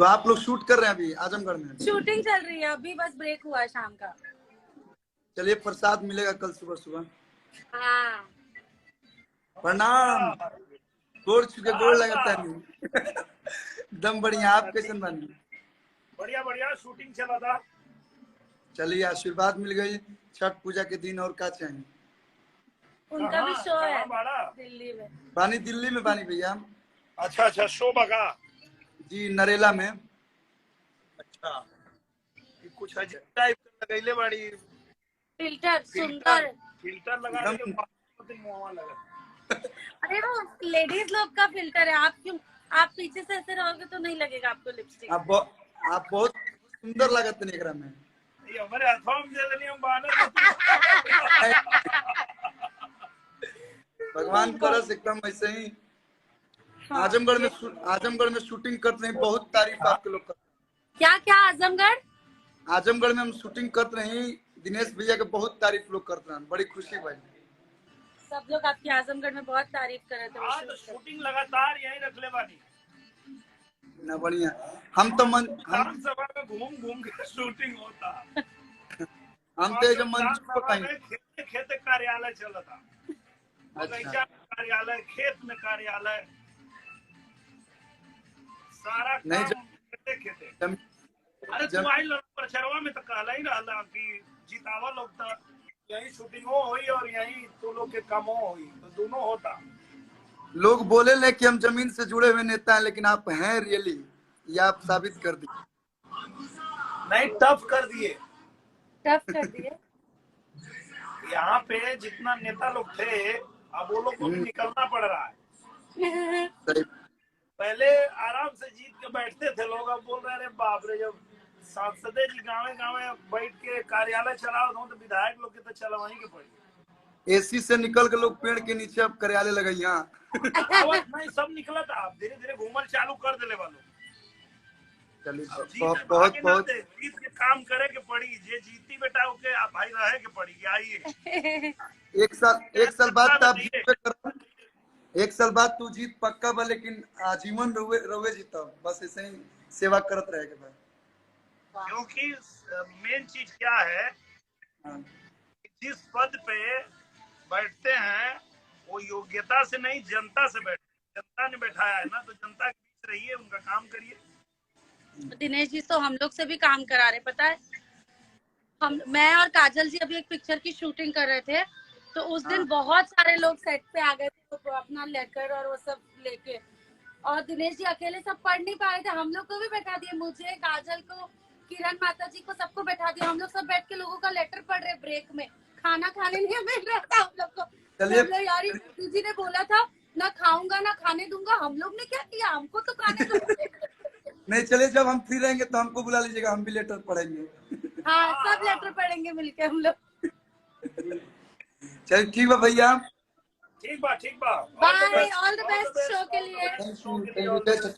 तो आप लोग शूट कर रहे हैं अभी आजमगढ़ में? शूटिंग चल रही है अभी, बस ब्रेक हुआ है शाम का। चलिए प्रसाद मिलेगा कल सुबह सुबह। हाँ प्रणाम। गोड़ छुके गोड़ लगाता नहीं। एकदम बढ़िया। आप कैसे बनी? बढ़िया बढ़िया, शूटिंग चला था। चलिए आशीर्वाद मिल गई छठ पूजा के दिन, और क्या चाहिए। उनका भी शो है दिल्ली में। बानी दिल्ली में बानी भैया। अच्छा अच्छा, शो बगा जी नरेला में। अच्छा, कुछ अजीब टाइप लगैले बाड़ी। फिल्टर सुंदर फिल्टर लगा के मुंह लगा। अरे वो लेडीज लोग का फिल्टर है। आप क्यों, आप पीछे से ऐसे रहोगे तो नहीं लगेगा आपको लिपस्टिक। आप बहुत सुंदर लगत नहीं एकरा में। ये हमारे हाथों में दे देनी हम बाने। भगवान करस एकदम ऐसे ही। आजमगढ़ में शूटिंग करते हैं, बहुत तारीफ आपके लोग करते हैं। क्या क्या आजमगढ़ में हम शूटिंग करते हैं, दिनेश भैया के बहुत तारीफ लोग करते हैं, बड़ी खुशी भाई। सब लोग आपकी आजमगढ़ में बहुत तारीफ कर रहे थे। तो शूटिंग लगातार यहीं रख ले बानी ना बढ़िया। हम तो सभा में घूम घूम के शूटिंग होता। हम तो जब मंच खेत कार्यालय चला था। अच्छा। कार्यालय, खेत में कार्यालय, सारा नहीं काम खेते। अरे तुम्हारी प्रचारवा में तो कहला ही रहा कि जितावा लोग तो यही शूटिंगो हुई और यही तो लोग के कामों हुई, तो दोनों होता। लोग बोले ले कि हम जमीन से जुड़े हुए नेता हैं, लेकिन आप हैं रियली, ये आप साबित कर दिए। नहीं, टफ कर दिए। यहाँ पे जितना नेता लोग थे, अब वो लोग को भी निकलना पड़ रहा है। पहले आराम से जीत के बैठते थे लोग, अब बोल रहे हैं बाप रे, जब सांसदे जी गाँव गाँव बैठ के कार्यालय चलाओ तो विधायक लोग के तो चलवाई के पड़ी। एसी से निकल के लोग पेड़ के नीचे अब कार्यालय लगे यहाँ। नहीं, सब निकला था, आप धीरे धीरे घूमल चालू कर दिले वालों। चलिए बहुत जीत के काम करे के पड़ी, जे जीती बेटा ओके भाई रहे के पड़ी। आइए एक साल बाद आप जीत पे कर, एक साल बाद तू जीत पक्का बा, लेकिन आजीवन रोवे जीता, बस ऐसे ही सेवा करत रहेगा भाई। क्योंकि मेन चीज क्या है, जिस पद पे बैठते हैं वो योग्यता से नहीं, जनता से बैठते। जनता ने बैठाया है ना, तो जनता के बीच रहिए, उनका काम करिए। दिनेश जी तो हम लोग से भी काम करा रहे, पता है। मैं और काजल जी अभी एक पिक्चर की शूटिंग कर रहे थे, तो उस दिन बहुत सारे लोग सेट पे आ गए थे, तो अपना लेकर और वो सब लेके, और दिनेश जी अकेले सब पढ़ नहीं पा रहे थे, हम लोग को भी बैठा दिए, मुझे, काजल को, किरण माता जी को, सबको बैठा दिया। हम लोग सब बैठ के लोगों का लेटर पढ़ रहे ब्रेक में। खाना खाने नहीं मिल रहा था हम लोग को। यार जी ने बोला था ना खाऊंगा ना खाने दूंगा, हम लोग ने क्या किया, हमको तो खाने दो। नहीं चलिए, जब हम फ्री रहेंगे तो हमको बुला लीजिएगा, हम भी लेटर पढ़ेंगे। हाँ, सब लेटर पढ़ेंगे मिलके हम लोग। चलिए ठीक बा भैया। ठीक बा। Bye, all the best show के लिए। Thank you.